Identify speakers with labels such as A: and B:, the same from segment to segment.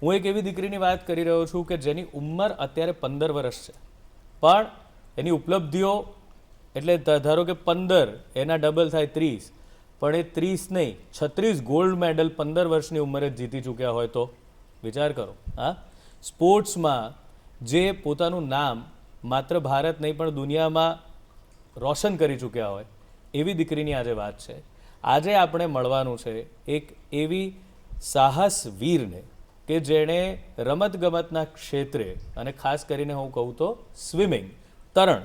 A: હું એક એવી દીકરીની વાત કરી રહ્યો છું કે જેની ઉંમર અત્યારે 15 વર્ષ છે, પણ એની ઉપલબ્ધિઓ એટલે ધારો કે 15 એના ડબલ થાય 30, પણ એ 30 નહીં 36 ગોલ્ડ મેડલ 15 વર્ષની ઉંમરે જીતી ચૂક્યા હોય તો વિચાર કરો. હા, સ્પોર્ટ્સમાં જે પોતાનું નામ માત્ર ભારત નહીં પણ દુનિયામાં રોશન કરી ચૂક્યા હોય એવી દીકરીની આજે વાત છે. આજે આપણે મળવાનું છે એક એવી સાહસ વીરને કે જેણે રમતગમતના ક્ષેત્રે અને ખાસ કરીને હું કહું તો સ્વિમિંગ, તરણ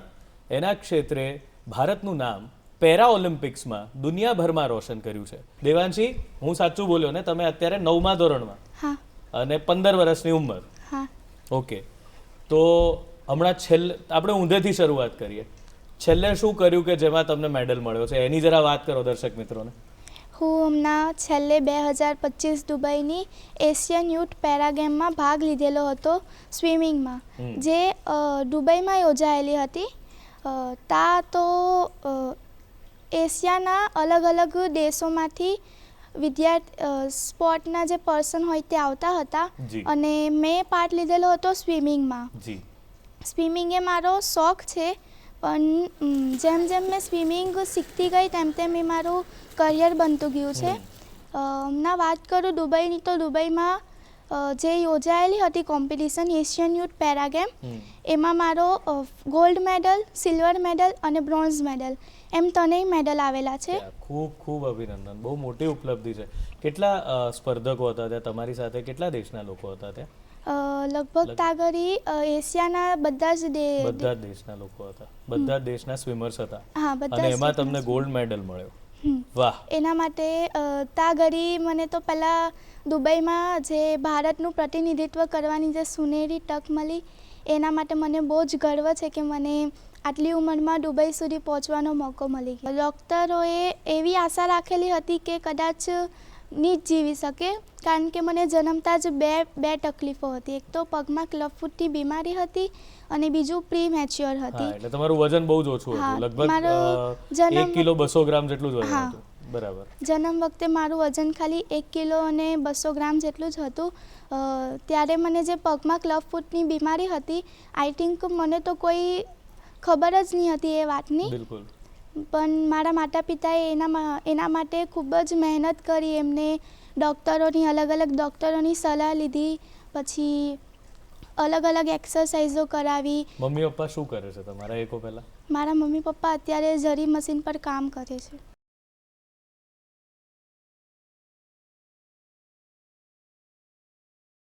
A: એના ક્ષેત્રે ભારતનું નામ પેરા ઓલિમ્પિક્સમાં દુનિયાભરમાં રોશન કર્યું છે. દેવાંશી, હું સાચું બોલ્યો ને? તમે અત્યારે 9મા ધોરણમાં અને 15 વર્ષની ઉંમર. ઓકે, તો હમણાં આપણે ઊંધેથી શરૂઆત કરીએ. છેલ્લે શું કર્યું કે જેમાં તમને મેડલ મળ્યો છે એની જરા વાત કરો દર્શક મિત્રોને.
B: હું હમણાં છેલ્લે 2025 દુબઈની એશિયન યુથ પેરા ગેમમાં ભાગ લીધેલો હતો સ્વિમિંગમાં, જે દુબઈમાં યોજાયેલી હતી. તો એશિયાના અલગ અલગ દેશોમાંથી સ્પોર્ટના જે પર્સન હોય તે આવતા હતા અને મેં પાર્ટ લીધેલો હતો સ્વિમિંગમાં. સ્વિમિંગ એ મારો શોખ છે, પણ જેમ જેમ મેં સ્વિમિંગ શીખતી ગઈ તેમ એ મારું કરિયર બનતું ગયું છે. હમણાં વાત કરું દુબઈની, તો દુબઈમાં જે યોજાયેલી હતી competition Asian youth para game, એમાં મારો ગોલ્ડ મેડલ, સિલ્વર મેડલ અને બ્રોન્ઝ મેડલ એમ ત્રણેય મેડલ આવેલા છે.
A: ખૂબ ખૂબ અભિનંદન, બહુ મોટી ઉપલબ્ધિ છે. કેટલા સ્પર્ધકો હતા ત્યાં તમારી સાથે? કેટલા દેશના લોકો હતા ત્યાં?
B: લગભગ તાગરી એશિયાના બધા જ
A: દેશના લોકો હતા, બધા દેશના સ્વિમર્સ હતા.
B: હા,
A: અને એમાં તમને ગોલ્ડ મેડલ મળ્યો. વાહ!
B: એના માટે તાગરી મને તો પહેલાં દુબઈમાં જે ભારતનું પ્રતિનિધિત્વ કરવાની જે સુનેરી તક મળી, એના માટે મને બહુ જ ગર્વ છે કે મને આટલી ઉંમરમાં દુબઈ સુધી પહોંચવાનો મોકો મળી ગયો. ડૉક્ટરોએ એવી આશા રાખેલી હતી કે કદાચ નહીં જ જીવી શકે, કારણ કે મને જન્મતા જ બે તકલીફો હતી. એક તો પગમાં ક્લબફૂટની બીમારી હતી અને બીજું પ્રી મેચ્યોર હતી.
A: એટલે તમારું વજન બહુ જ ઓછું હતું, લગભગ 1 કિલો 200 ગ્રામ જેટલું જ વજન હતું. બરાબર.
B: જન્મ વખતે મારું વજન ખાલી 1 કિલો અને 200 ગ્રામ જેટલું જ હતું. ત્યારે મને જે પગમાં ક્લબફૂટની બીમારી હતી, આઈ થિંક મને તો કોઈ ખબર જ નહીં હતી એ વાતની.
A: બિલકુલ.
B: પણ મારા માતા પિતાએ એના માટે ખૂબ જ મહેનત કરી. એમને અલગ અલગ ડૉક્ટરોની સલાહ લીધી, પછી અલગ અલગ એક્સરસાઇઝો કરાવી.
A: મમ્મી પપ્પા શું કરે છે તમારા? એ કહો પહેલાં.
B: મારા મમ્મી પપ્પા અત્યારે જરી મશીન પર કામ કરે છે.